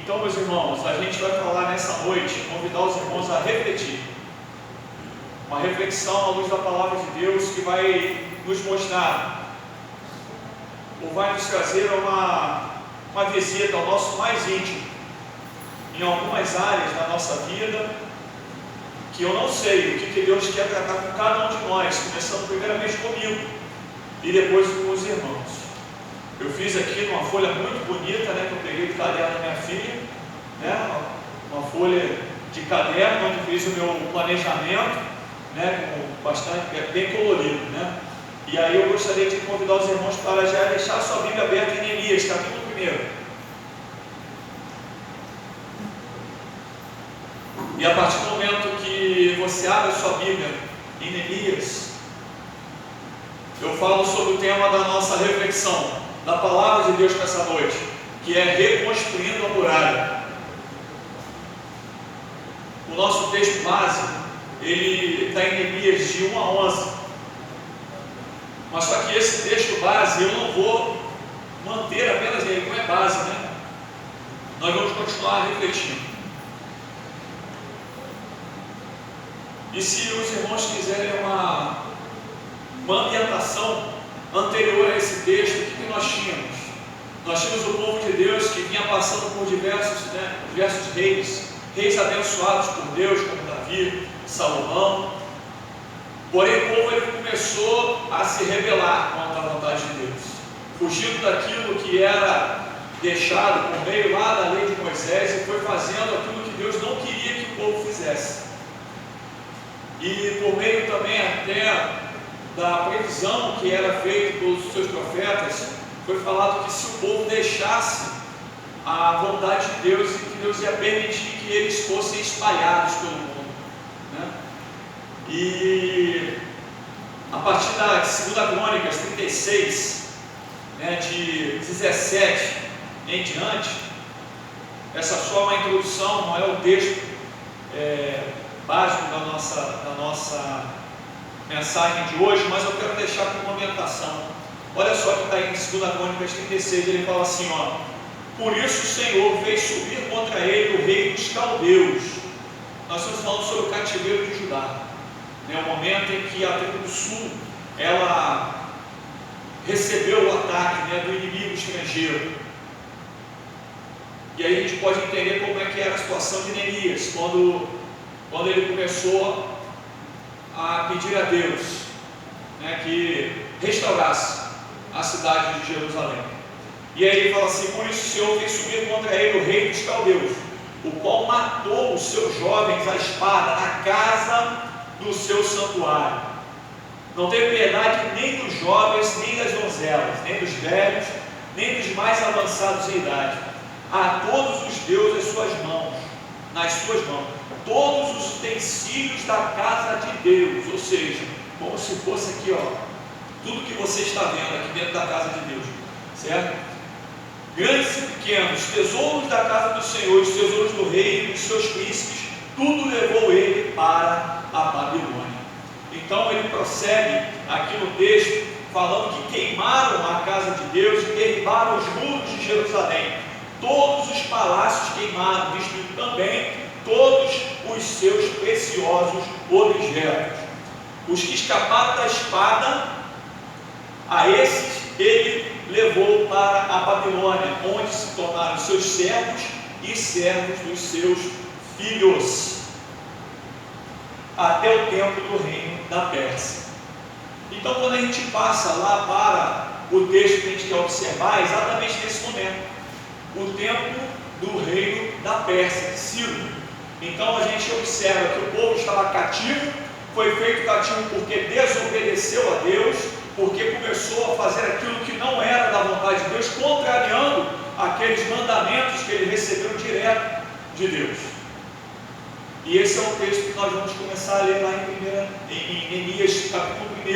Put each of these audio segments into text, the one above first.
Então, meus irmãos, a gente vai falar nessa noite, convidar os irmãos a refletir. Uma reflexão à luz da palavra de Deus que vai nos mostrar, ou vai nos trazer uma visita ao nosso mais íntimo, em algumas áreas da nossa vida, que eu não sei o que Deus quer tratar com cada um de nós, começando primeiramente comigo, e depois com os irmãos. Eu fiz aqui numa folha muito bonita, que eu peguei do caderno da minha filha, uma folha de caderno, onde fiz o meu planejamento, com bastante, bem colorido, E aí eu gostaria de convidar os irmãos para já deixar a sua Bíblia aberta em Neemias, capítulo 1. E a partir do momento que você abre a sua Bíblia em Neemias, eu falo sobre o tema da nossa reflexão, da palavra de Deus para essa noite, que é reconstruindo a muralha. O nosso texto base, ele está em Neemias de 1 a 11. Mas só que esse texto base eu não vou manter apenas ele como é base, Nós vamos continuar refletindo. E se os irmãos quiserem uma ambientação anterior a esse texto, o que nós tínhamos? Nós tínhamos o povo de Deus que vinha passando por diversos reis abençoados por Deus, como Davi, Salomão. Porém, o povo ele começou a se rebelar contra a vontade de Deus, fugindo daquilo que era deixado por meio lá da lei de Moisés, e foi fazendo aquilo que Deus não queria que o povo fizesse. E por meio também até da previsão que era feita pelos seus profetas, foi falado que se o povo deixasse a vontade de Deus, e que Deus ia permitir que eles fossem espalhados pelo mundo, E a partir da 2 Crônicas 36, de 17 em diante, essa só é uma introdução, não é o texto básico da nossa mensagem de hoje, mas eu quero deixar como uma orientação. Olha só que está em 2 Crônicas 36, ele fala assim, por isso o Senhor fez subir contra ele o rei dos caldeus. Nós estamos falando sobre o cativeiro de Judá, o momento em que a tribo do sul, ela recebeu o ataque do inimigo estrangeiro. E aí a gente pode entender como é que era a situação de Neemias, quando ele começou a pedir a Deus que restaurasse a cidade de Jerusalém. E aí ele fala assim, por isso o Senhor fez subir contra ele o rei dos caldeus, o qual matou os seus jovens à espada na casa do seu santuário. Não teve piedade nem dos jovens, nem das donzelas, nem dos velhos, nem dos mais avançados em idade. A todos os deu nas suas mãos, todos os utensílios da casa de Deus, ou seja, como se fosse aqui, tudo que você está vendo aqui dentro da casa de Deus, certo? Grandes e pequenos, tesouros da casa do Senhor, os tesouros do rei e dos seus príncipes, tudo levou ele para a Babilônia. Então ele prossegue aqui no texto, falando que queimaram a casa de Deus e derribaram os muros de Jerusalém. Todos os palácios queimaram, destruindo também todos os seus preciosos objetos. Os que escaparam da espada, a esses ele levou para a Babilônia, onde se tornaram seus servos e servos dos seus filhos, até o tempo do reino da Pérsia. Então, quando a gente passa lá para o texto que a gente quer observar, é exatamente nesse momento, o tempo do reino da Pérsia, de Ciro. Então a gente observa que o povo estava cativo, foi feito cativo porque desobedeceu a Deus, porque começou a fazer aquilo que não era da vontade de Deus, contrariando aqueles mandamentos que ele recebeu direto de Deus. E esse é o texto que nós vamos começar a ler lá em Neemias, capítulo 1,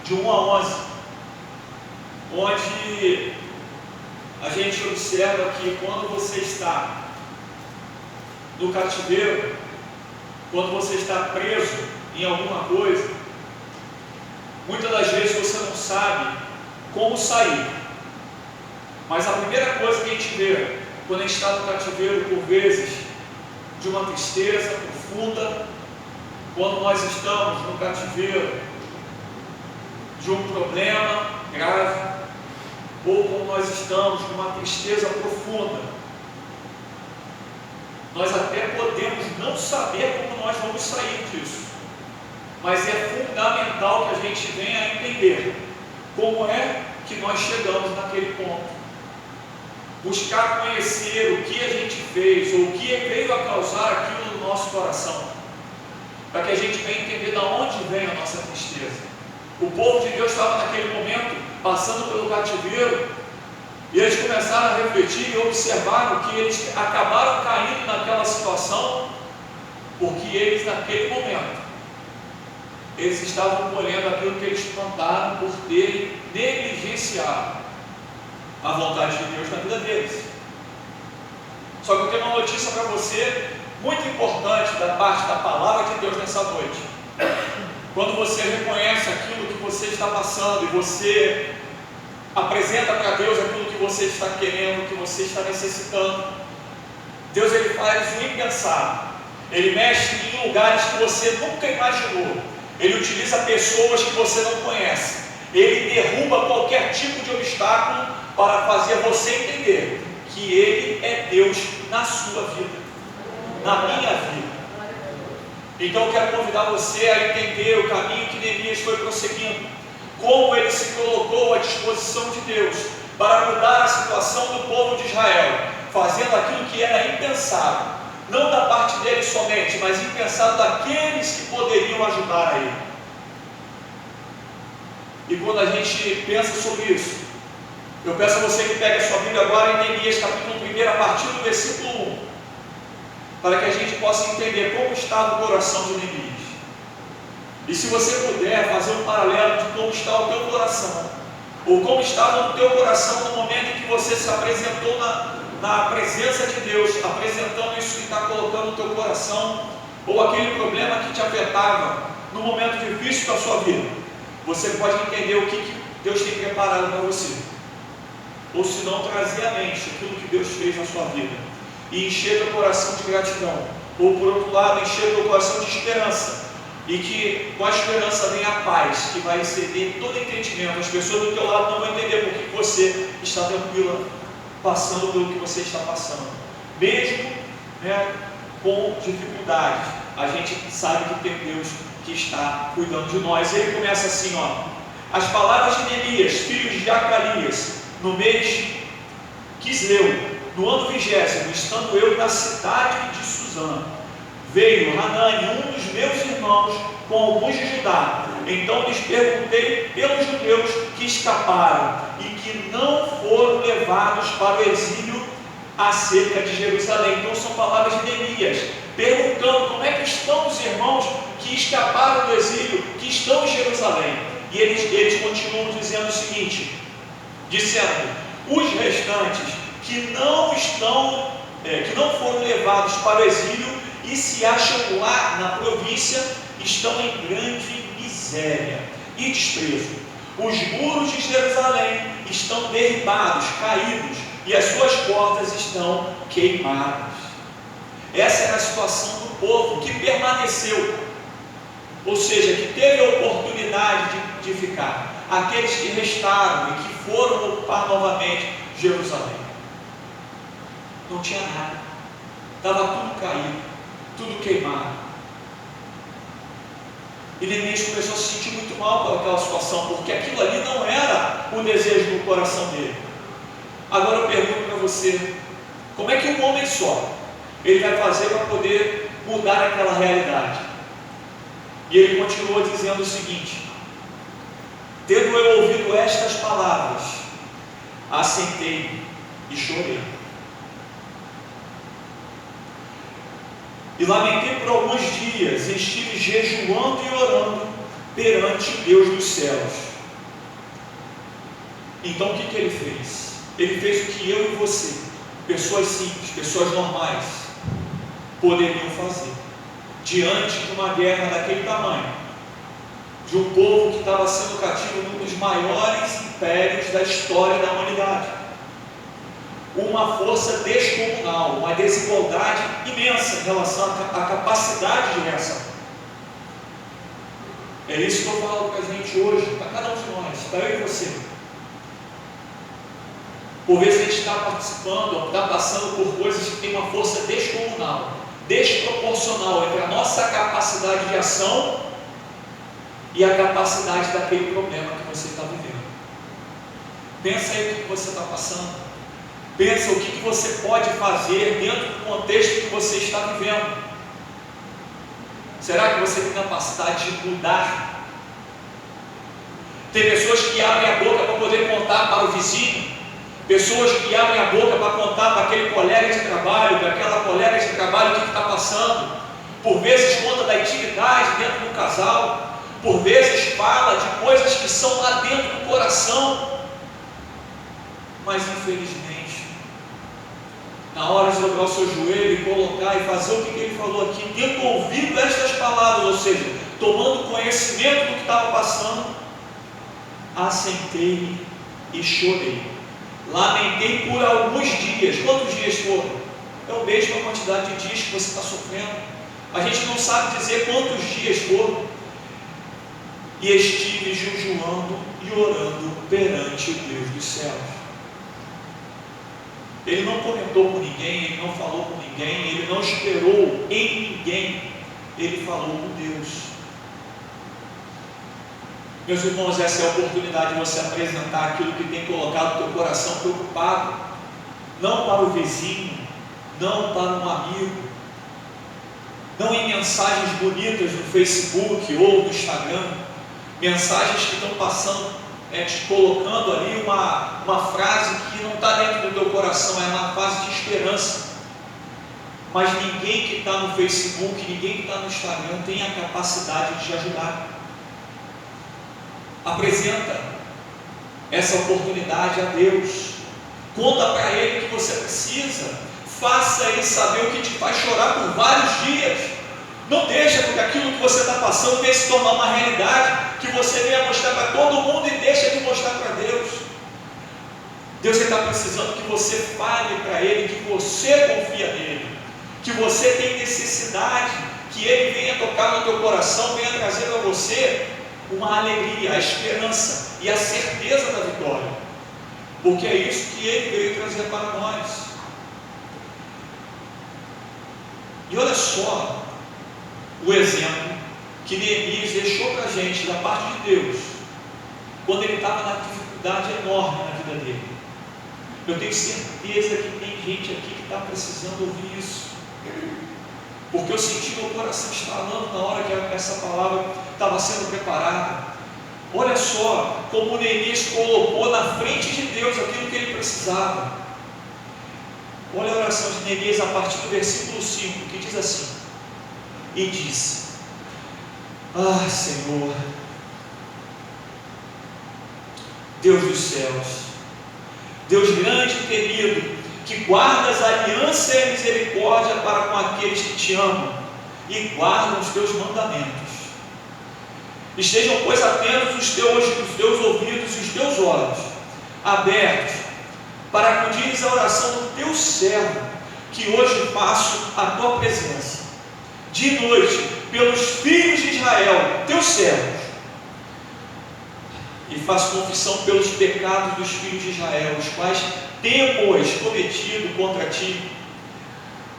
de 1 a 11, onde a gente observa que quando você está no cativeiro, quando você está preso em alguma coisa, muitas das vezes você não sabe como sair. Mas a primeira coisa que a gente vê quando a gente está no cativeiro, por vezes, de uma tristeza profunda, quando nós estamos no cativeiro de um problema grave, ou quando nós estamos numa tristeza profunda, nós até podemos não saber como nós vamos sair disso, mas é fundamental que a gente venha a entender como é que nós chegamos naquele ponto. Buscar conhecer o que a gente fez, ou o que veio a causar aquilo no nosso coração, para que a gente venha entender de onde vem a nossa tristeza. O povo de Deus estava naquele momento passando pelo cativeiro, e eles começaram a refletir e observaram que eles acabaram caindo naquela situação, porque eles naquele momento, eles estavam colhendo aquilo que eles plantaram por terem negligenciado a vontade de Deus na vida deles. Só que eu tenho uma notícia para você, muito importante da parte da palavra de Deus nessa noite. Quando você reconhece aquilo que você está passando e você apresenta para Deus aquilo que você está querendo, que você está necessitando, Deus ele faz o impensável. Ele mexe em lugares que você nunca imaginou. Ele utiliza pessoas que você não conhece. Ele derruba qualquer tipo de obstáculo para fazer você entender que Ele é Deus na sua vida, na minha vida. Então eu quero convidar você a entender o caminho que Neemias foi prosseguindo, como ele se colocou à disposição de Deus para mudar a situação do povo de Israel, fazendo aquilo que era impensável, não da parte dele somente, mas impensável daqueles que poderiam ajudar a ele. E quando a gente pensa sobre isso, eu peço a você que pegue a sua Bíblia agora em Neemias capítulo 1, a partir do versículo 1, para que a gente possa entender como estava o coração de Neemias. E se você puder fazer um paralelo de como está o teu coração, ou como estava no teu coração no momento em que você se apresentou na presença de Deus, apresentando isso que está colocando no teu coração, ou aquele problema que te afetava no momento difícil da sua vida, você pode entender o que Deus tem preparado para você. Ou se não, trazer à mente aquilo que Deus fez na sua vida e encher teu coração de gratidão, ou por outro lado, encher teu coração de esperança, e que com a esperança vem a paz, que vai exceder todo entendimento. As pessoas do teu lado não vão entender por que você está tranquila, passando pelo que você está passando, mesmo com dificuldades. A gente sabe que tem Deus que está cuidando de nós. Ele começa assim, as palavras de Neemias, filho de Acalias, no mês Quisleu, no ano 20º, estando eu na cidade de Suzã, veio Hanani, um dos meus irmãos, com alguns de Judá. Então lhes perguntei pelos judeus que escaparam e que não foram levados para o exílio acerca de Jerusalém. Então são palavras de Neemias, perguntando como é que estão os irmãos que escaparam do exílio, que estão em Jerusalém. E eles continuam dizendo o seguinte, dizendo, os restantes que não foram levados para o exílio e se acham lá na província, estão em grande miséria e desprezo. Os muros de Jerusalém estão derribados, caídos, e as suas portas estão queimadas. Essa era a situação do povo que permaneceu, ou seja, que teve a oportunidade de ficar. Aqueles que restaram e que foram ocupar novamente Jerusalém. Não tinha nada, estava tudo caído, tudo queimado. E Neemias começou a se sentir muito mal por aquela situação, porque aquilo ali não era o desejo do coração dele. Agora eu pergunto para você, como é que um homem só ele vai fazer para poder mudar aquela realidade? E ele continua dizendo o seguinte, tendo eu ouvido estas palavras, assentei-me e chorei. E lamentei por alguns dias, e estive jejuando e orando perante Deus dos céus. Então o que ele fez? Ele fez o que eu e você, pessoas simples, pessoas normais, poderiam fazer, diante de uma guerra daquele tamanho, de um povo que estava sendo cativo num dos maiores impérios da história da humanidade. uma força descomunal, uma desigualdade imensa em relação à capacidade de reação. É isso que eu falo para a gente hoje, para cada um de nós, para eu e você. Por vezes a gente está participando, está passando por coisas que têm uma força descomunal, desproporcional entre a nossa capacidade de ação e a capacidade daquele problema que você está vivendo. Pensa aí o que você está passando. Pensa o que você pode fazer dentro do contexto que você está vivendo. Será que você tem capacidade de mudar? Tem pessoas que abrem a boca para poder contar para o vizinho, pessoas que abrem a boca para contar para aquele colega de trabalho, para aquela colega de trabalho o que está passando. Por vezes conta da intimidade dentro do casal, por vezes fala de coisas que são lá dentro do coração, mas infelizmente, na hora de dobrar o seu joelho e colocar e fazer o que ele falou aqui, tendo ouvido estas palavras, ou seja, tomando conhecimento do que estava passando, assentei-me e chorei. Lamentei por alguns dias. Quantos dias foram? É o mesmo a quantidade de dias que você está sofrendo. A gente não sabe dizer quantos dias foram. E estive jejuando e orando perante o Deus dos céus. Ele não comentou com ninguém, ele não falou com ninguém, ele não esperou em ninguém, ele falou com Deus. Meus irmãos, essa é a oportunidade de você apresentar aquilo que tem colocado o teu coração preocupado, não para o vizinho, não para um amigo, não em mensagens bonitas no Facebook ou no Instagram, mensagens que estão passando, te colocando ali uma frase que não está dentro do teu coração, é uma frase de esperança. Mas ninguém que está no Facebook, ninguém que está no Instagram tem a capacidade de te ajudar. Apresenta essa oportunidade a Deus, conta para Ele o que você precisa, faça Ele saber o que te faz chorar por vários dias. Não deixa que aquilo que você está passando venha se tornar uma realidade, que você venha mostrar para todo mundo e deixa de mostrar para Deus. Deus está precisando que você fale para Ele, que você confia nele, que você tem necessidade, que Ele venha tocar no teu coração, venha trazer para você uma alegria, a esperança e a certeza da vitória, porque é isso que Ele veio trazer para nós. E olha só o exemplo que Neemias deixou para a gente da parte de Deus, quando ele estava na dificuldade enorme na vida dele. Eu tenho certeza que tem gente aqui que está precisando ouvir isso, porque eu senti meu coração estalando na hora que essa palavra estava sendo preparada. Olha só como Neemias colocou na frente de Deus aquilo que ele precisava. Olha a oração de Neemias a partir do versículo 5, que diz assim: e disse: ah, Senhor, Deus dos céus, Deus grande e temido, que guardas a aliança e a misericórdia para com aqueles que te amam e guardam os teus mandamentos. Estejam, pois, atentos os teus ouvidos e os teus olhos abertos, para acudires à oração do teu servo, que hoje faço à tua presença, de noite, pelos filhos de Israel, teus servos, e faço confissão pelos pecados dos filhos de Israel, os quais temos cometido contra ti,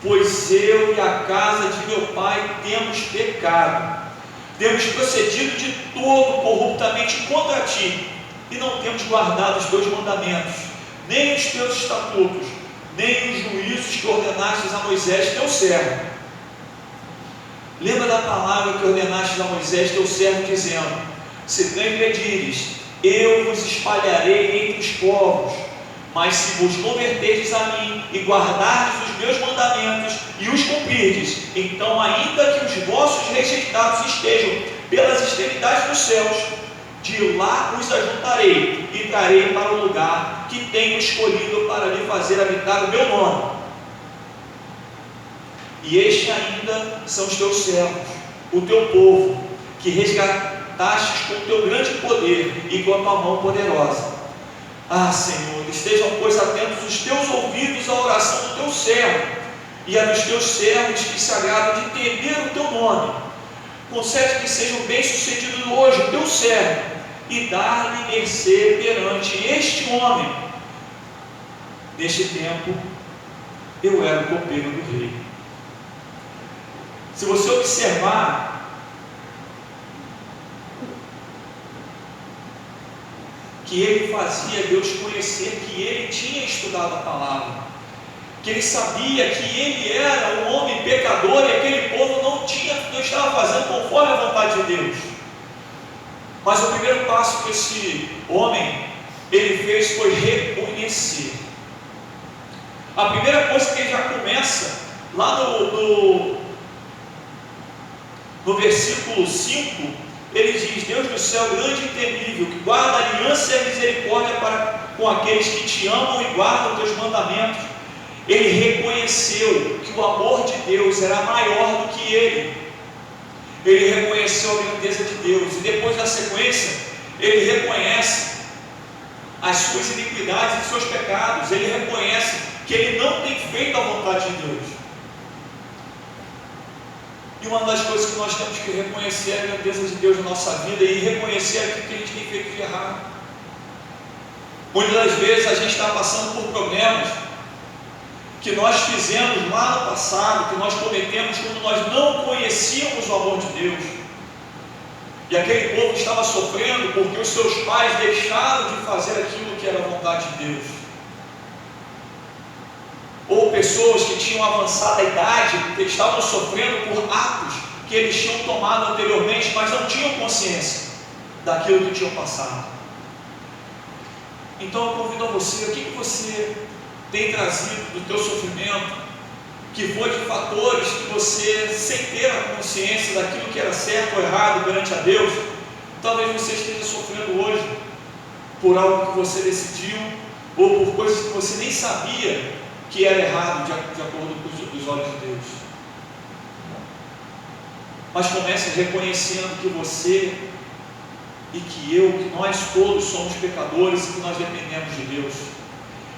pois eu e a casa de meu pai temos pecado, temos procedido de todo corruptamente contra ti, e não temos guardado os teus mandamentos, nem os teus estatutos, nem os juízos que ordenaste a Moisés, teu servo. Lembra da palavra que ordenaste a Moisés, teu servo, dizendo: se transgredires, eu vos espalharei entre os povos, mas se vos converterdes a mim e guardardes os meus mandamentos e os cumprirdes, então ainda que os vossos rejeitados estejam pelas extremidades dos céus, de lá os ajuntarei e trarei para o lugar que tenho escolhido para lhe fazer habitar o meu nome. E estes ainda são os teus servos, o teu povo, que resgatastes com o teu grande poder e com a tua mão poderosa. Ah, Senhor, estejam, pois, atentos os teus ouvidos à oração do teu servo e a dos teus servos que se agradam de temer o teu nome. Concede que sejam bem-sucedidos hoje o teu servo e dar-lhe mercê perante este homem. Neste tempo, eu era o copeiro do rei. Se você observar, que ele fazia Deus conhecer que ele tinha estudado a palavra, que ele sabia que ele era um homem pecador e aquele povo não estava fazendo conforme a vontade de Deus. Mas o primeiro passo que esse homem ele fez foi reconhecer. A primeira coisa que ele já começa lá no versículo 5, ele diz: Deus do céu grande e temível, que guarda a aliança e a misericórdia com aqueles que te amam e guardam teus mandamentos. Ele reconheceu que o amor de Deus era maior do que ele. Ele reconheceu a grandeza de Deus. E depois, na sequência, ele reconhece as suas iniquidades e seus pecados. Ele reconhece que ele não tem feito a vontade de Deus. E uma das coisas que nós temos que reconhecer é a grandeza de Deus na nossa vida e reconhecer aquilo que a gente tem feito de errado. Muitas das vezes a gente está passando por problemas que nós fizemos lá no passado, que nós cometemos quando nós não conhecíamos o amor de Deus. E aquele povo estava sofrendo porque os seus pais deixaram de fazer aquilo que era a vontade de Deus. Ou pessoas que tinham avançada idade, que estavam sofrendo por atos que eles tinham tomado anteriormente, mas não tinham consciência daquilo que tinham passado. Então eu convido a você, o que você tem trazido do teu sofrimento, que foi de fatores que você, sem ter a consciência daquilo que era certo ou errado perante a Deus, talvez você esteja sofrendo hoje por algo que você decidiu, ou por coisas que você nem sabia que era errado de acordo com os olhos de Deus. Mas comece reconhecendo que você e que eu, que nós todos somos pecadores e que nós dependemos de Deus.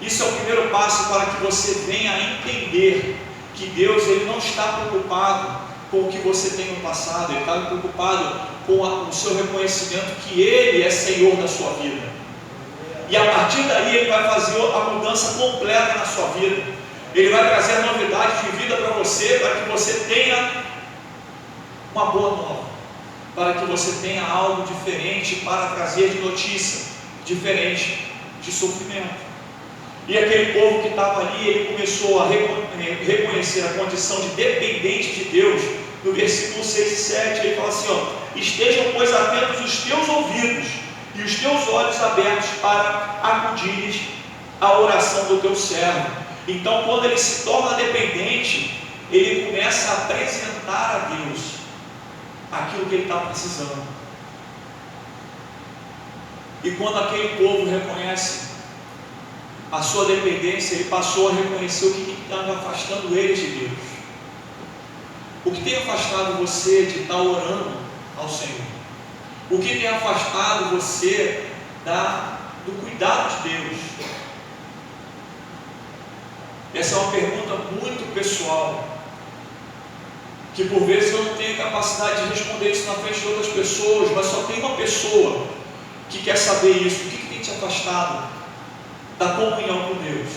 Isso é o primeiro passo para que você venha a entender que Deus ele não está preocupado com o que você tem no passado, Ele está preocupado com o seu reconhecimento que Ele é Senhor da sua vida. E a partir daí Ele vai fazer a mudança completa na sua vida. Ele vai trazer novidades de vida para você, para que você tenha uma boa nova, para que você tenha algo diferente para trazer de notícia, diferente de sofrimento. E aquele povo que estava ali, ele começou a reconhecer a condição de dependente de Deus. No versículo 6 e 7, ele fala assim, estejam, pois, atentos os teus ouvidos e os teus olhos abertos para acudires à oração do teu servo. Então, quando ele se torna dependente, ele começa a apresentar a Deus aquilo que ele está precisando. E quando aquele povo reconhece a sua dependência, ele passou a reconhecer o que estava afastando eles de Deus. O que tem afastado você de estar orando ao Senhor? O que tem afastado você do cuidado de Deus? Essa é uma pergunta muito pessoal, que por vezes eu não tenho capacidade de responder isso na frente de outras pessoas, mas só tem uma pessoa que quer saber isso. O que tem te afastado da comunhão com Deus?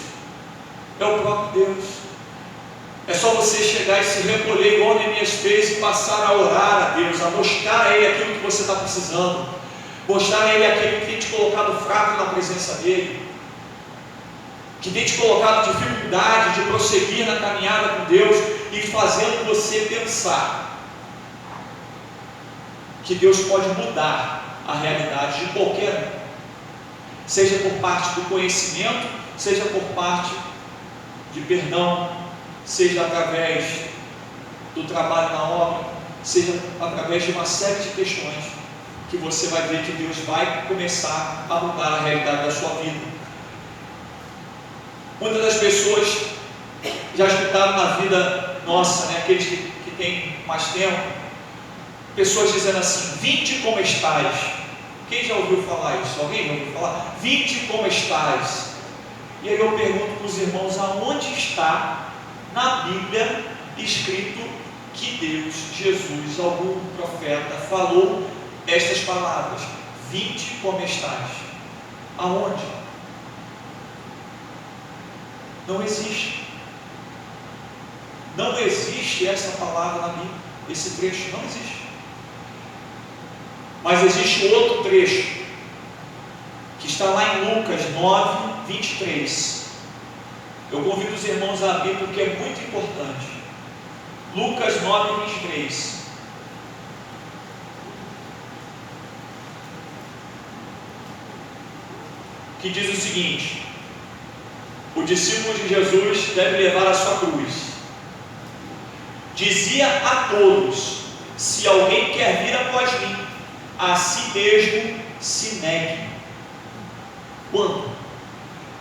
É o próprio Deus. É só você chegar e se recolher igual Neemias fez e passar a orar a Deus, a mostrar a Ele aquilo que você está precisando, mostrar a Ele aquilo que tem te colocado fraco na presença dEle, que tem te colocado dificuldade de prosseguir na caminhada com Deus e fazendo você pensar que Deus pode mudar a realidade de qualquer um, seja por parte do conhecimento, seja por parte de perdão, seja através do trabalho na obra, seja através de uma série de questões que você vai ver que Deus vai começar a mudar a realidade da sua vida. Muitas das pessoas já escutaram na vida nossa, aqueles que têm mais tempo, pessoas dizendo assim: vinde como estais. Quem já ouviu falar isso? Alguém já ouviu falar? Vinde como estás. E aí eu pergunto para os irmãos, aonde está na Bíblia escrito que Deus, Jesus, algum profeta falou estas palavras? Vinde como estás. Aonde? Não existe. Não existe essa palavra na Bíblia. Esse trecho não existe. Mas existe outro trecho que está lá em Lucas 9, 23. Eu convido os irmãos a abrir porque é muito importante. Lucas 9, 23. Que diz o seguinte: o discípulo de Jesus deve levar a sua cruz. Dizia a todos: se alguém quer vir após mim, a si mesmo se negue. Quando?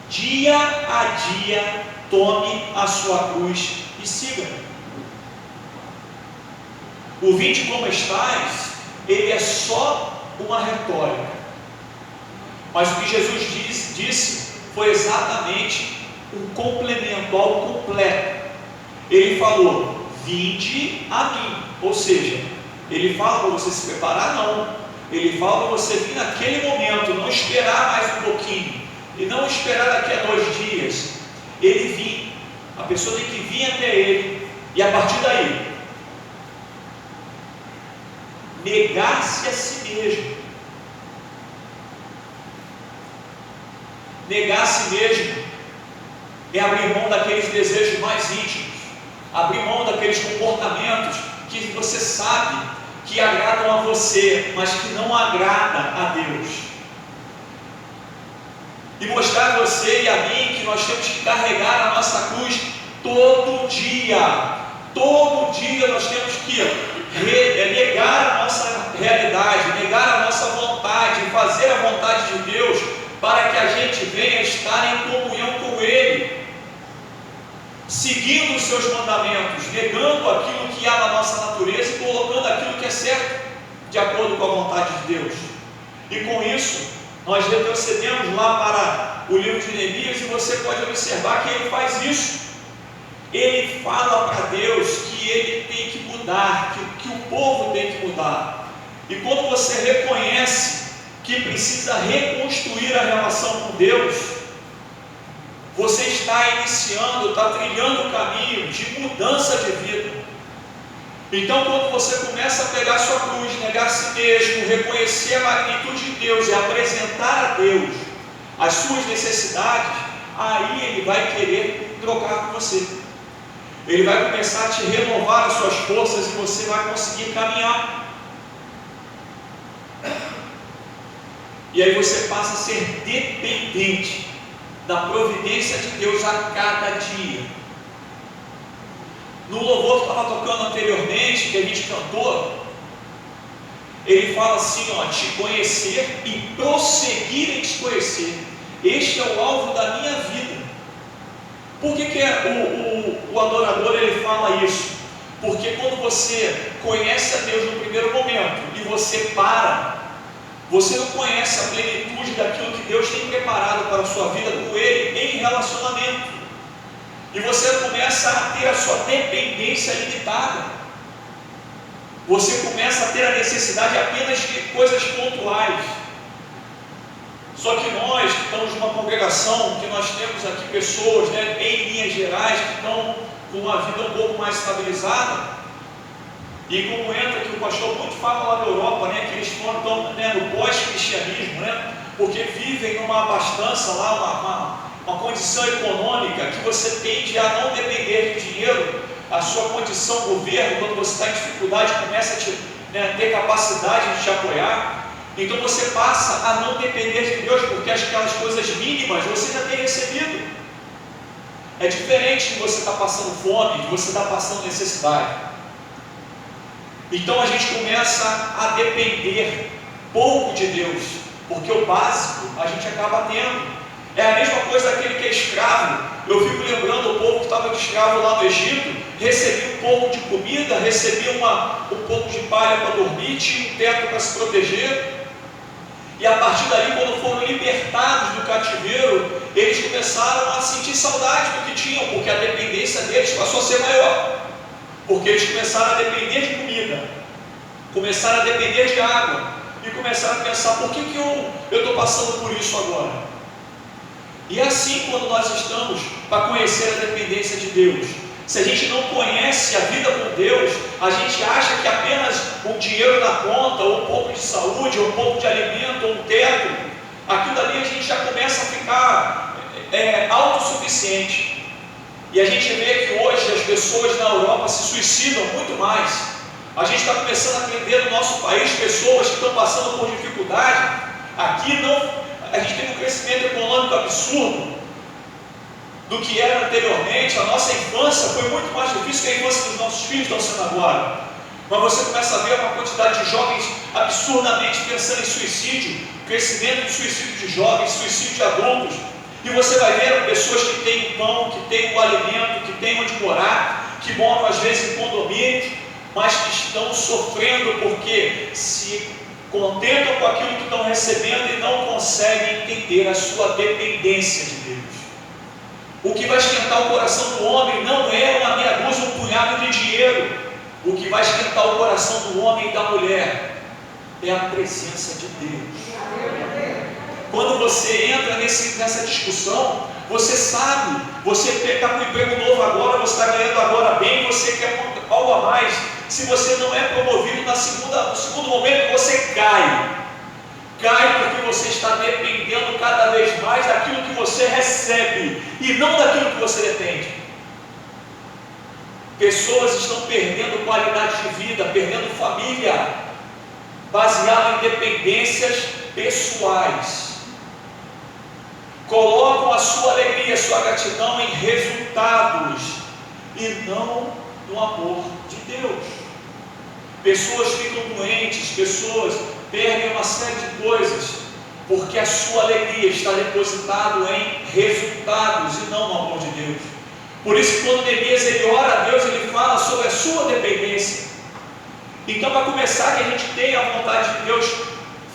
Dia a dia tome a sua cruz e siga. O vinde como estás, ele é só uma retórica. Mas o que Jesus disse foi exatamente um complemento, algo completo. Ele falou: vinde a mim. Ou seja, ele fala para você se preparar? Não. Ele fala para você vir naquele momento, não esperar mais um pouquinho, e não esperar daqui a 2 dias. Ele vir, a pessoa tem que vir até ele, e a partir daí, negar-se a si mesmo. Negar a si mesmo é abrir mão daqueles desejos mais íntimos, abrir mão daqueles comportamentos que você sabe que agradam a você, mas que não agrada a Deus. E mostrar a você e a mim que nós temos que carregar a nossa cruz todo dia. Todo dia nós temos que negar a nossa realidade, negar a nossa vontade, fazer a vontade de Deus, para que a gente venha estar em comunhão com Ele, seguindo os seus mandamentos, negando aquilo que há na nossa natureza e colocando aquilo que é certo, de acordo com a vontade de Deus. E com isso, nós retrocedemos lá para o livro de Neemias, e você pode observar que ele faz isso. Ele fala para Deus que ele tem que mudar, que o povo tem que mudar. E quando você reconhece que precisa reconstruir a relação com Deus, você está iniciando, está trilhando o caminho de mudança de vida. Então, quando você começa a pegar sua cruz, negar a si mesmo, reconhecer a magnitude de Deus e apresentar a Deus as suas necessidades, aí Ele vai querer trocar com você. Ele vai começar a te renovar as suas forças e você vai conseguir caminhar. E aí você passa a ser dependente da providência de Deus a cada dia. No louvor que estava tocando anteriormente, que a gente cantou, ele fala assim, ó: te conhecer e prosseguir em te conhecer. Este é o alvo da minha vida. Por que o adorador ele fala isso? Porque quando você conhece a Deus no primeiro momento e você para, você não conhece a plenitude daquilo que Deus tem preparado para a sua vida com Ele em relacionamento. E você começa a ter a sua dependência limitada. Você começa a ter a necessidade apenas de coisas pontuais. Só que nós que estamos numa congregação, que nós temos aqui pessoas, né, em linhas gerais, que estão com uma vida um pouco mais estabilizada, e como entra que o pastor muito fala lá na Europa, né, que eles estão, né, no pós-cristianismo, né, porque vivem numa abastança lá, uma condição econômica que você tende a não depender de dinheiro. A sua condição governo, quando você está em dificuldade, começa a ter capacidade de te apoiar. Então você passa a não depender de Deus, porque aquelas coisas mínimas você já tem recebido. É diferente de você estar passando fome, de você estar passando necessidade. Então a gente começa a depender pouco de Deus, porque o básico a gente acaba tendo. É a mesma coisa daquele que é escravo. Eu fico lembrando o povo que estava de escravo lá no Egito, recebia um pouco de comida, recebia um pouco de palha para dormir, tinha um teto para se proteger. E a partir dali, quando foram libertados do cativeiro, eles começaram a sentir saudade do que tinham, porque a dependência deles passou a ser maior. Porque eles começaram a depender de comida, começaram a depender de água, e começaram a pensar, por que eu estou passando por isso agora? E é assim quando nós estamos para conhecer a dependência de Deus. Se a gente não conhece a vida com Deus, a gente acha que apenas um dinheiro na conta, ou um pouco de saúde, ou um pouco de alimento, ou um teto, aquilo ali a gente já começa a ficar autossuficiente. E a gente vê que hoje as pessoas na Europa se suicidam muito mais. A gente está começando a aprender no nosso país pessoas que estão passando por dificuldade. Aqui a gente tem um crescimento econômico absurdo do que era anteriormente. A nossa infância foi muito mais difícil que a infância dos nossos filhos estão sendo agora. Mas você começa a ver uma quantidade de jovens absurdamente pensando em suicídio, crescimento de suicídio de jovens, suicídio de adultos. E você vai ver pessoas que têm o pão, que têm o alimento, que têm onde morar, que moram às vezes em condomínios, mas que estão sofrendo porque se contentam com aquilo que estão recebendo e não conseguem entender a sua dependência de Deus. O que vai esquentar o coração do homem não é uma meia dúzia, um punhado de dinheiro. O que vai esquentar o coração do homem e da mulher é a presença de Deus. Quando você entra nessa discussão, você sabe, você está com um emprego novo agora, você está ganhando agora bem, você quer algo a mais. Se você não é promovido no segundo momento, você cai. Cai porque você está dependendo cada vez mais daquilo que você recebe e não daquilo que você depende. Pessoas estão perdendo qualidade de vida, perdendo família, baseado em dependências pessoais. Colocam a sua alegria, a sua gratidão em resultados e não no amor de Deus. Pessoas ficam doentes, pessoas perdem uma série de coisas, porque a sua alegria está depositada em resultados e não no amor de Deus. Por isso que quando Neemias ele ora a Deus, ele fala sobre a sua dependência. Então, para começar, que a gente tenha a vontade de Deus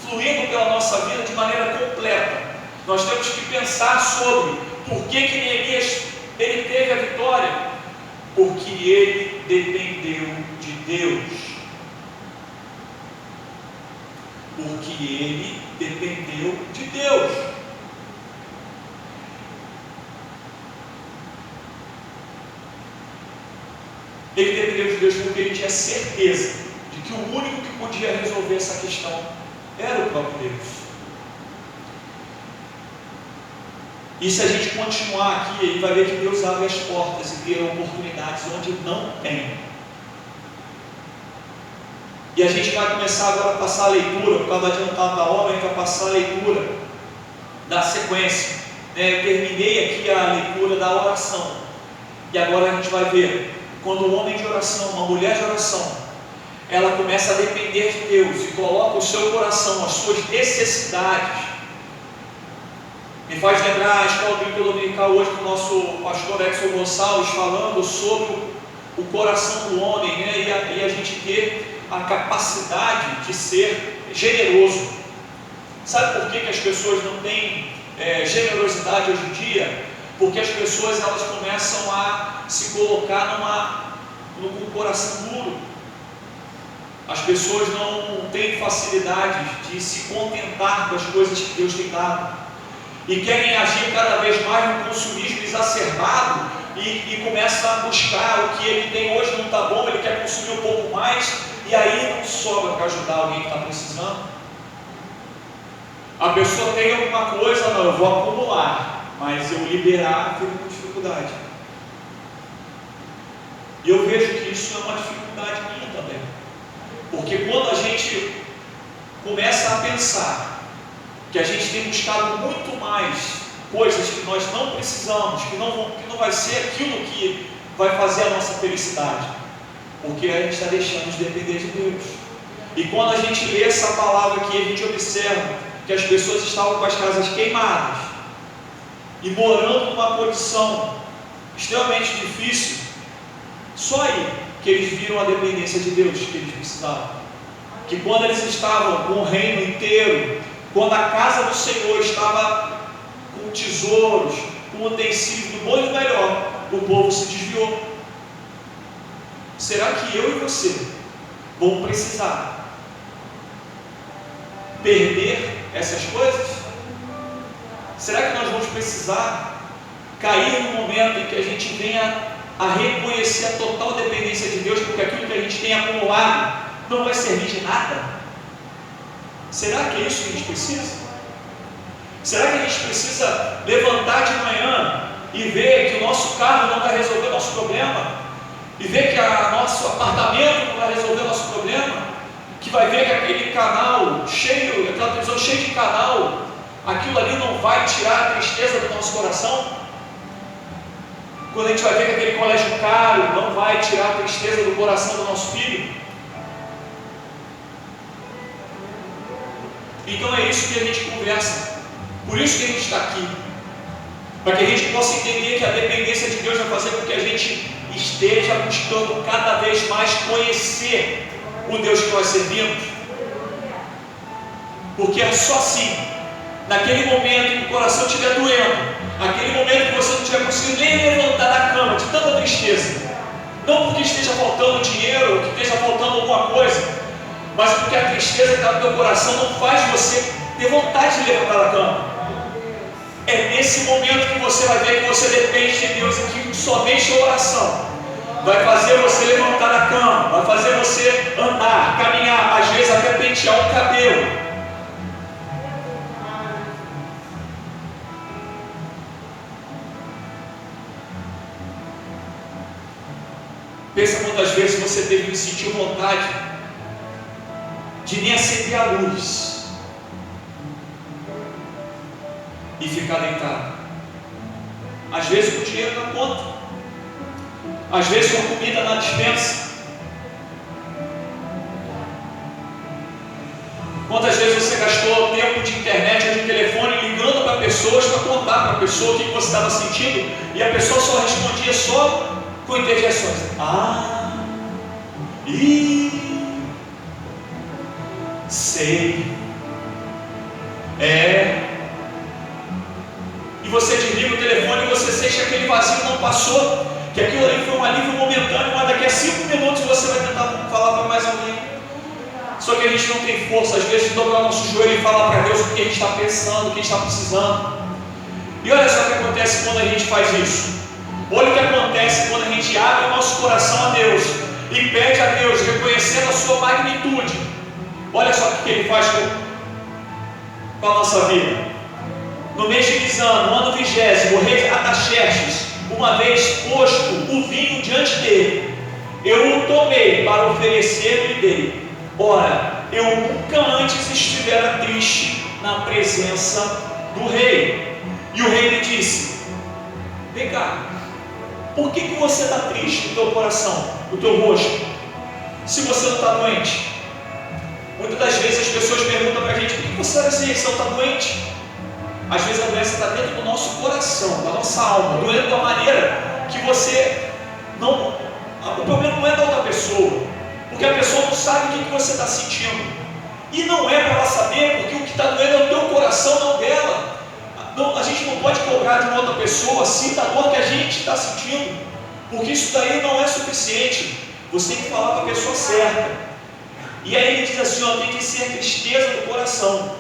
fluindo pela nossa vida de maneira completa, nós temos que pensar sobre por que Neemias ele teve a vitória. Porque ele dependeu de Deus. Porque ele dependeu de Deus. Ele dependeu de Deus porque ele tinha certeza de que o único que podia resolver essa questão era o próprio Deus. E se a gente continuar aqui, ele vai ver que Deus abre as portas e cria oportunidades onde não tem. E a gente vai começar agora a passar a leitura, por causa do adiantado da obra, a gente vai passar a leitura da sequência. Eu terminei aqui a leitura da oração. E agora a gente vai ver, quando um homem de oração, uma mulher de oração, ela começa a depender de Deus e coloca o seu coração, as suas necessidades. Me faz lembrar a escola bíblica dominical hoje com o nosso pastor Edson Gonçalves falando sobre o coração do homem, né? E a gente ter a capacidade de ser generoso. Sabe por que as pessoas não têm generosidade hoje em dia? Porque as pessoas elas começam a se colocar com um coração duro. As pessoas não têm facilidade de se contentar com as coisas que Deus tem dado. E querem agir cada vez mais no consumismo exacerbado e começa a buscar o que ele tem hoje não está bom, ele quer consumir um pouco mais e aí não sobra para ajudar alguém que está precisando. A pessoa tem alguma coisa, não, eu vou acumular, mas eu liberar fico com dificuldade. E eu vejo que isso é uma dificuldade minha também. Porque quando a gente começa a pensar que a gente tem buscado muito mais coisas que nós não precisamos, que não vai ser aquilo que vai fazer a nossa felicidade, porque a gente está deixando de depender de Deus. E quando a gente lê essa palavra aqui, a gente observa que as pessoas estavam com as casas queimadas e morando numa condição extremamente difícil. Só aí que eles viram a dependência de Deus que eles precisavam. Que quando eles estavam com o reino inteiro quando a casa do Senhor estava com tesouros, com utensílios do bom e do melhor, o povo se desviou. Será que eu e você vamos precisar perder essas coisas? Será que nós vamos precisar cair no momento em que a gente venha a reconhecer a total dependência de Deus, porque aquilo que a gente tem acumulado não vai servir de nada? Será que é isso que a gente precisa? Será que a gente precisa levantar de manhã e ver que o nosso carro não vai resolver o nosso problema? E ver que o nosso apartamento não vai resolver o nosso problema? Que vai ver que aquele canal cheio, aquela televisão cheia de canal, aquilo ali não vai tirar a tristeza do nosso coração? Quando a gente vai ver que aquele colégio caro não vai tirar a tristeza do coração do nosso filho? Então é isso que a gente conversa. Por isso que a gente está aqui. Para que a gente possa entender que a dependência de Deus vai fazer com que a gente esteja buscando cada vez mais conhecer o Deus que nós servimos. Porque é só assim, naquele momento em que o coração estiver doendo, aquele momento que você não estiver conseguindo nem levantar da cama de tanta tristeza, não porque esteja faltando dinheiro, ou que esteja faltando alguma coisa, mas porque a tristeza que está no teu coração não faz você ter vontade de levantar da cama. É nesse momento que você vai ver que você depende de Deus e que somente a oração vai fazer você levantar da cama, vai fazer você andar, caminhar, às vezes até pentear o cabelo. Pensa quantas vezes você teve que sentir vontade de nem acender a luz e ficar deitado. Às vezes com dinheiro na conta, às vezes com comida na despensa. Quantas vezes você gastou tempo de internet ou de telefone ligando para pessoas para contar para a pessoa o que você estava sentindo, e a pessoa só respondia só com interjeições. Sei. E você desliga o telefone e você sente que aquele vazio não passou, que aquilo ali foi um alívio momentâneo, mas daqui a 5 minutos você vai tentar falar para mais alguém. Só que a gente não tem força, às vezes, de dobrar nosso joelho e falar para Deus o que a gente está pensando, o que a gente está precisando. E olha só o que acontece quando a gente faz isso. Olha o que acontece quando a gente abre o nosso coração a Deus e pede a Deus, reconhecendo a sua magnitude. Olha só o que Ele faz com a nossa vida. No mês de Nisan, no ano 20º, o rei Artaxerxes, uma vez posto o vinho diante dele, eu o tomei para oferecer e dei. Ora, eu nunca antes estivera triste na presença do rei. E o rei lhe disse: vem cá, por que você está triste no teu coração, no teu rosto, se você não está doente? Muitas das vezes as pessoas perguntam para a gente: por que você está doente? Às vezes a doença está dentro do nosso coração, da nossa alma, doendo da maneira que você não... O problema não é da outra pessoa, porque a pessoa não sabe o que você está sentindo. E não é para ela saber, porque o que está doendo é o teu coração, não dela. Não, a gente não pode cobrar de uma outra pessoa sinta a dor que a gente está sentindo, porque isso daí não é suficiente. Você tem que falar para a pessoa certa. E aí ele diz assim: ó, tem que ser tristeza do coração.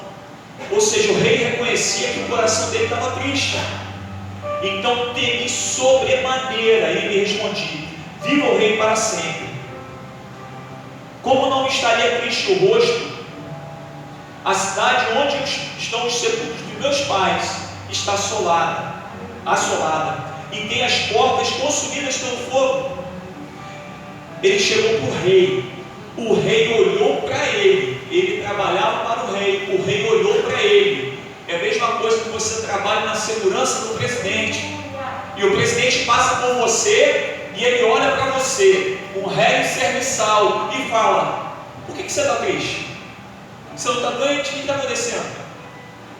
Ou seja, o rei reconhecia que o coração dele estava triste. Então temi sobremaneira. E ele respondia: viva o rei para sempre. Como não estaria triste o rosto? A cidade onde estão os sepulcros de meus pais está assolada, e tem as portas consumidas pelo fogo. Ele chegou para o rei olhou para ele trabalhava para o rei olhou para ele. É a mesma coisa que você trabalha na segurança do presidente, e o presidente passa por você, e ele olha para você, um réu serviçal, e fala: por que você está triste? Você não está doente? O que está acontecendo?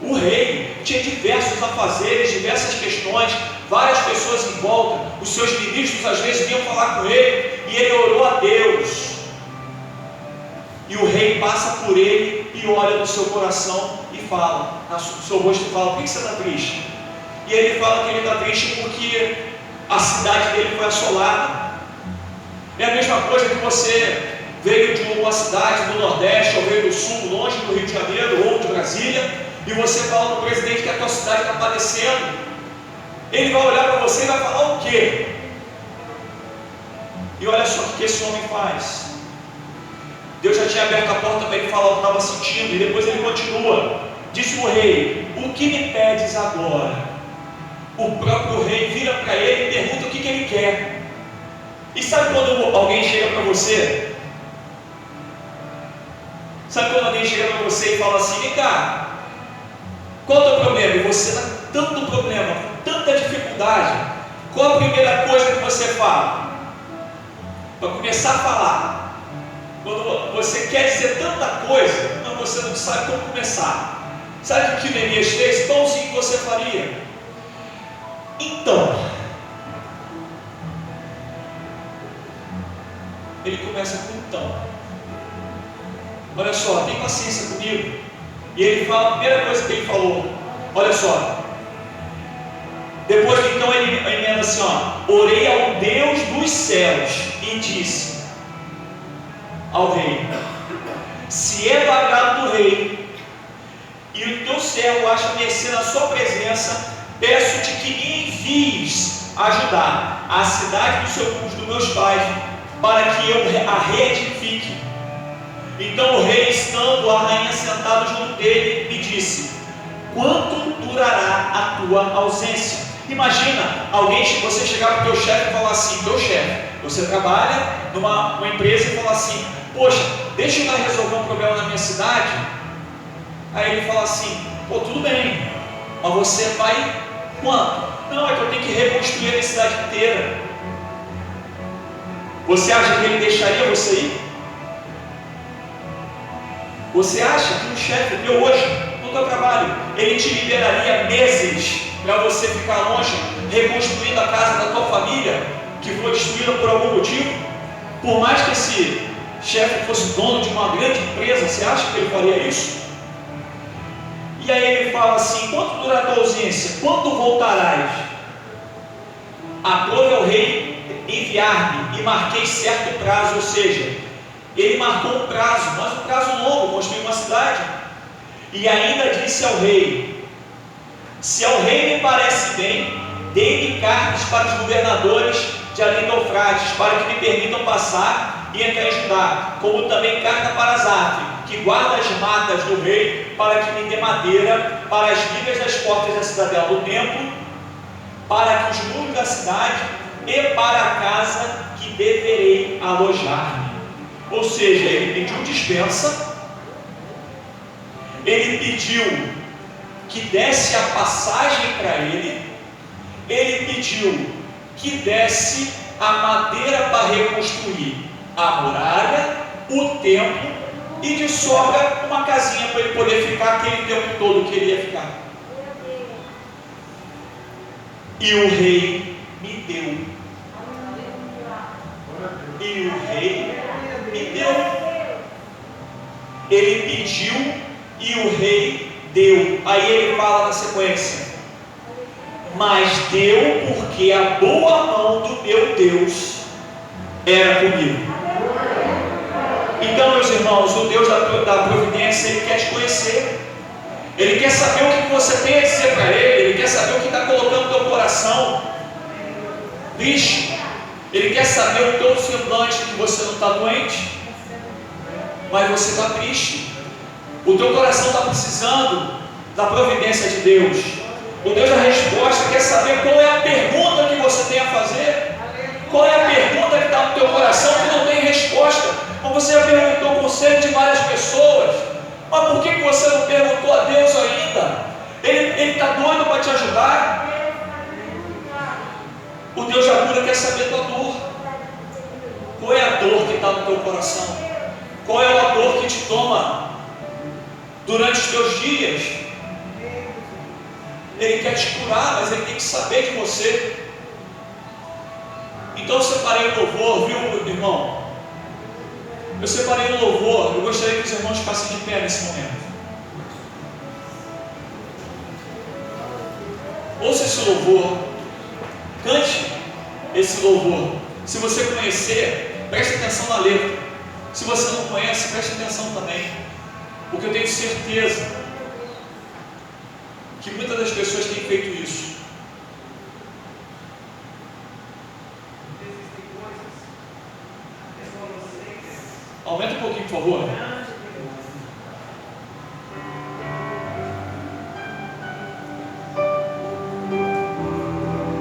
O rei tinha diversos afazeres, diversas questões, várias pessoas em volta, os seus ministros às vezes vinham falar com ele, e ele orou a Deus. E o rei passa por ele e olha no seu coração e fala, no seu rosto e fala: por que você está triste? E ele fala que ele está triste porque a cidade dele foi assolada. É a mesma coisa que você veio de uma cidade do Nordeste ou veio do Sul, longe do Rio de Janeiro ou de Brasília, e você fala para o presidente que a tua cidade está padecendo. Ele vai olhar para você e vai falar o quê? E olha só o que esse homem faz. Deus já tinha aberto a porta para ele falar o que estava sentindo, e depois ele continua. Disse o rei: o que me pedes agora? O próprio rei vira para ele e pergunta o que ele quer. E sabe quando alguém chega para você? Sabe quando alguém chega para você e fala assim: vem cá, qual é o teu problema? E você está com tanto problema, com tanta dificuldade. Qual a primeira coisa que você fala? Para começar a falar. Quando você quer dizer tanta coisa, mas você não sabe como começar. Sabe o que Neemias fez? Igualzinho que você faria. Então, ele começa com então. Olha só, tem paciência comigo. E ele fala, a primeira coisa que ele falou, olha só. Depois então ele emenda assim, ó: orei ao Deus dos céus e disse ao rei: se é do agrado do rei e o teu servo acha mercê na sua presença, peço-te que me envies ajudar a cidade dos meus pais, para que eu a reedifique. Então o rei, estando a rainha sentada junto dele, me disse: quanto durará a tua ausência? Imagina você chegar para o teu chefe e falar assim: teu chefe, você trabalha numa empresa e falar assim: poxa, deixa eu lá resolver um problema na minha cidade. Aí ele fala assim: pô, tudo bem, mas você vai quanto? Não, é que eu tenho que reconstruir a cidade inteira. Você acha que ele deixaria você ir? Você acha que um chefe meu hoje, no teu trabalho, ele te liberaria meses para você ficar longe, reconstruindo a casa da tua família, que foi destruída por algum motivo? Por mais que esse chefe fosse dono de uma grande empresa, você acha que ele faria isso? E aí ele fala assim: quanto durará a tua ausência? Quando voltarás? Aprove ao rei enviar-me, e marquei certo prazo. Ou seja, ele marcou um prazo, mas um prazo longo, construir uma cidade. E ainda disse ao rei: se ao rei me parece bem, dê-me cartas para os governadores de além do Eufrates, para que me permitam passar e entrar em Judá, como também carta para Asaf, que guarda as matas do rei, para que me dê madeira para as vigas das portas da cidadela do templo, para que os muros da cidade e para a casa que deverei alojar-me. Ou seja, ele pediu dispensa, ele pediu que desse a passagem para ele pediu que desse a madeira para reconstruir a muralha, o templo, e de sobra uma casinha para ele poder ficar aquele tempo todo que ele ia ficar. E o rei me deu. E o rei me deu. Ele pediu e o rei deu. Aí ele fala na sequência: mas deu porque a boa mão do meu Deus era comigo. Então, meus irmãos, o Deus da providência, Ele quer te conhecer. Ele quer saber o que você tem a dizer para Ele. Ele quer saber o que está colocando no teu coração triste. Ele quer saber o teu semblante, que você não está doente, mas você está triste. O teu coração está precisando da providência de Deus. O Deus da resposta quer saber qual é a pergunta que você tem a fazer. Qual é a pergunta que está no teu coração que não tem resposta? Mas você já perguntou o conselho de várias pessoas. Mas por que você não perguntou a Deus ainda? Ele está doido para te ajudar. O Deus da cura quer saber a tua dor. Qual é a dor que está no teu coração? Qual é a dor que te toma durante os teus dias? Ele quer te curar, mas Ele tem que saber de você. Então eu separei o louvor, viu, irmão? Eu separei um louvor, eu gostaria que os irmãos ficassem de pé nesse momento. Ouça esse louvor, cante esse louvor. Se você conhecer, preste atenção na letra. Se você não conhece, preste atenção também, porque eu tenho certeza que muitas das pessoas têm feito isso. Aumenta um pouquinho, por favor.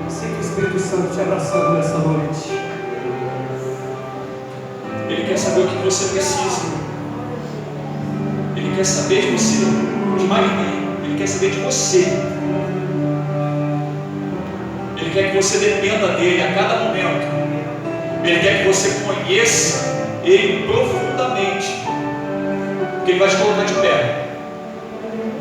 Sinto o Espírito Santo te abraçando nessa noite. Ele quer saber o que você precisa. Ele quer saber de você, de mais ninguém. Ele quer saber de você. Ele quer que você dependa dele a cada momento. Ele quer que você conheça Ele profundamente, porque Ele vai te colocar de pé.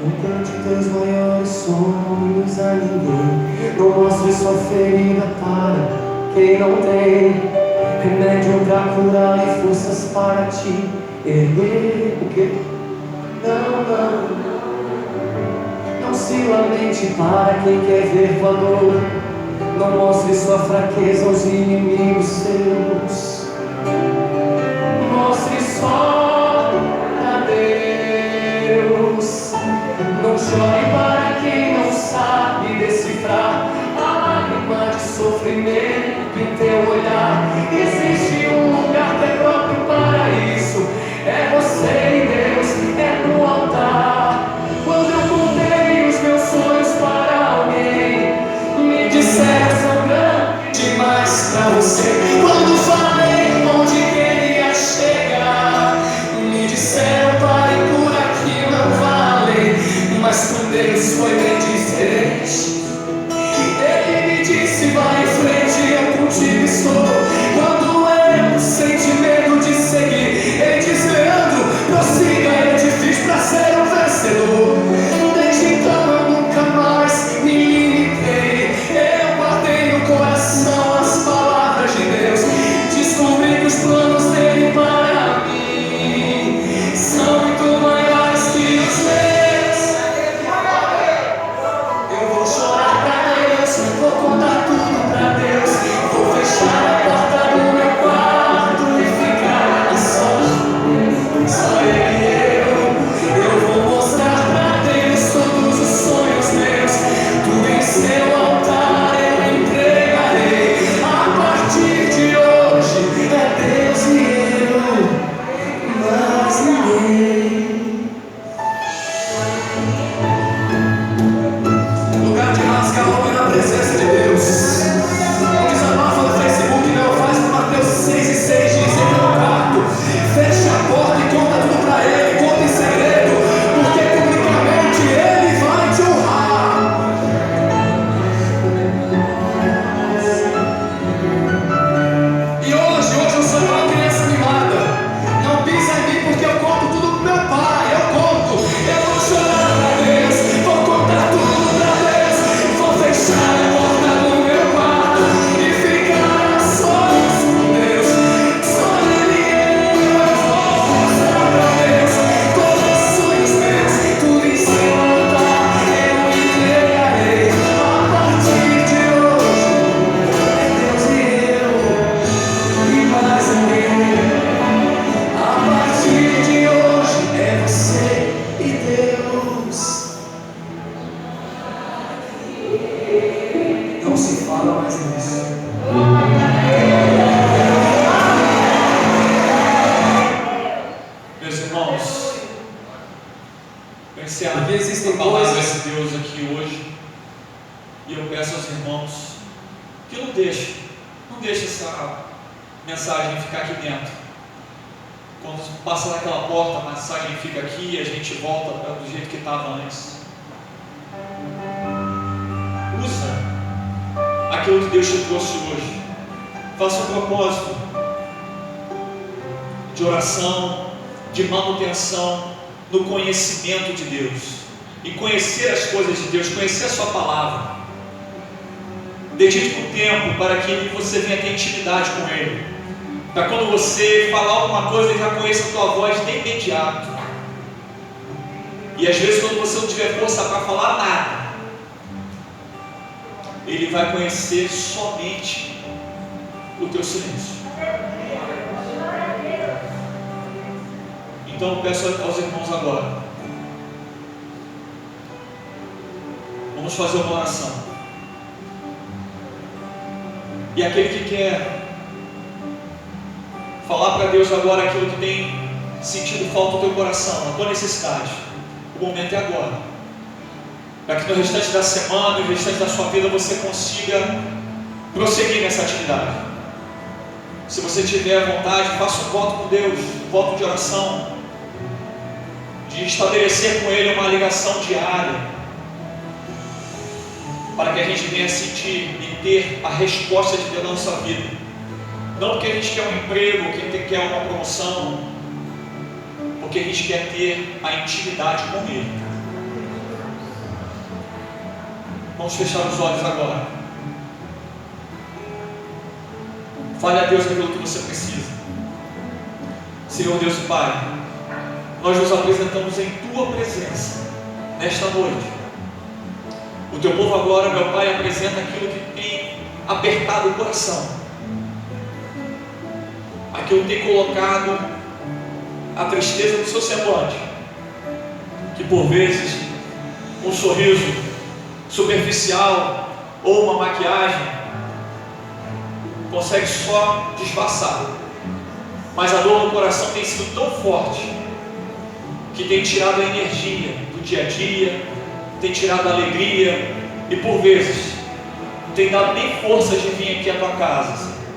Não conte teus maiores sonhos a ninguém. Não mostre sua ferida para quem não tem remédio pra curar e forças para te erguer. O quê? Não se lamente para quem quer ver tua dor. Não mostre sua fraqueza aos inimigos seus. Mostre só a Deus. Não chore para quem não sabe decifrar a lágrima de sofrimento em teu olhar. Existe um lugar que é próprio para isso. É você e Deus, é no altar. Quando eu contei os meus sonhos para alguém, me disseram são grandes demais pra você. Quando falei onde queria chegar, me disseram pare por aqui, não vale. Mas com Deus foi bem diferente. Ele me disse vai em frente, eu contigo estou. Quando eu senti medo de seguir, ele diz Leandro, prossiga, eu te fiz pra ser um vencedor. Desde então eu nunca mais me limitei. Eu guardei no coração as palavras de Deus. Descobri que os planos dele para mim são muito maiores que os meus. Eu vou chorar pra Deus, vou contar tudo pra Deus. Vou fechar a porta do meu quarto e ficar só ele e eu vou mostrar pra Deus todos os sonhos meus. Tudo em seu altar eu entregarei. A partir de hoje é Deus e eu, mais ninguém. Lugar de rasgar homem na presença de Deus. Um desabafo no Facebook não faz com Mateus 6:6 diz entra no quarto, fecha a porta e conta tudo pra ele, conta em segredo, porque publicamente ele vai te honrar. E hoje eu sou uma criança mimada. Não pisa em mim porque eu conto tudo pro meu pai. Eu conto, eu vou chorar pra Deus, vou contar tudo pra Deus, vou fechar a porta do meu quarto e ficar só com Deus. Só ele eu vou mostrar pra Deus todos os sonhos meus. Tudo em seu altar eu entregarei. A partir de hoje é Deus e eu, e mais ninguém. A partir de hoje é você e Deus. Não se fala mais nisso. Meus irmãos, eu encerro Porque existem a palavra coisas- de Deus aqui hoje. E eu peço aos irmãos que não deixe essa mensagem ficar aqui dentro. Quando passa naquela porta, a mensagem fica aqui e a gente volta do jeito que estava antes. Usa aquilo que Deus te trouxe hoje. Faça um propósito de oração, de manutenção no conhecimento de Deus, e conhecer as coisas de Deus, conhecer a sua palavra. Dedique um tempo para que você venha ter intimidade com Ele, para quando você falar alguma coisa, Ele já conheça a tua voz de imediato. E às vezes, quando você não tiver força para falar nada, Ele vai conhecer somente o teu silêncio. Então eu peço aos irmãos agora, vamos fazer uma oração. E aquele que quer falar para Deus agora aquilo que tem sentido falta no teu coração, a tua necessidade, o momento é agora, para que no restante da semana e no restante da sua vida você consiga prosseguir nessa atividade. Se você tiver vontade, faça um voto com Deus, um voto de oração, de estabelecer com Ele uma ligação diária, para que a gente venha sentir e ter a resposta de Deus na nossa vida. Não porque a gente quer um emprego, que a gente quer uma promoção, porque a gente quer ter a intimidade com Ele. Vamos fechar os olhos agora. Fale a Deus aquilo que você precisa. Senhor Deus e Pai, nós nos apresentamos em Tua presença nesta noite. O Teu povo agora, meu Pai, apresenta aquilo que tem apertado o coração, aquilo que tem colocado a tristeza do seu semblante, que por vezes um sorriso superficial ou uma maquiagem consegue só disfarçar, mas a dor no coração tem sido tão forte que tem tirado a energia do dia a dia, tem tirado a alegria e por vezes não tem dado nem força de vir aqui à tua casa.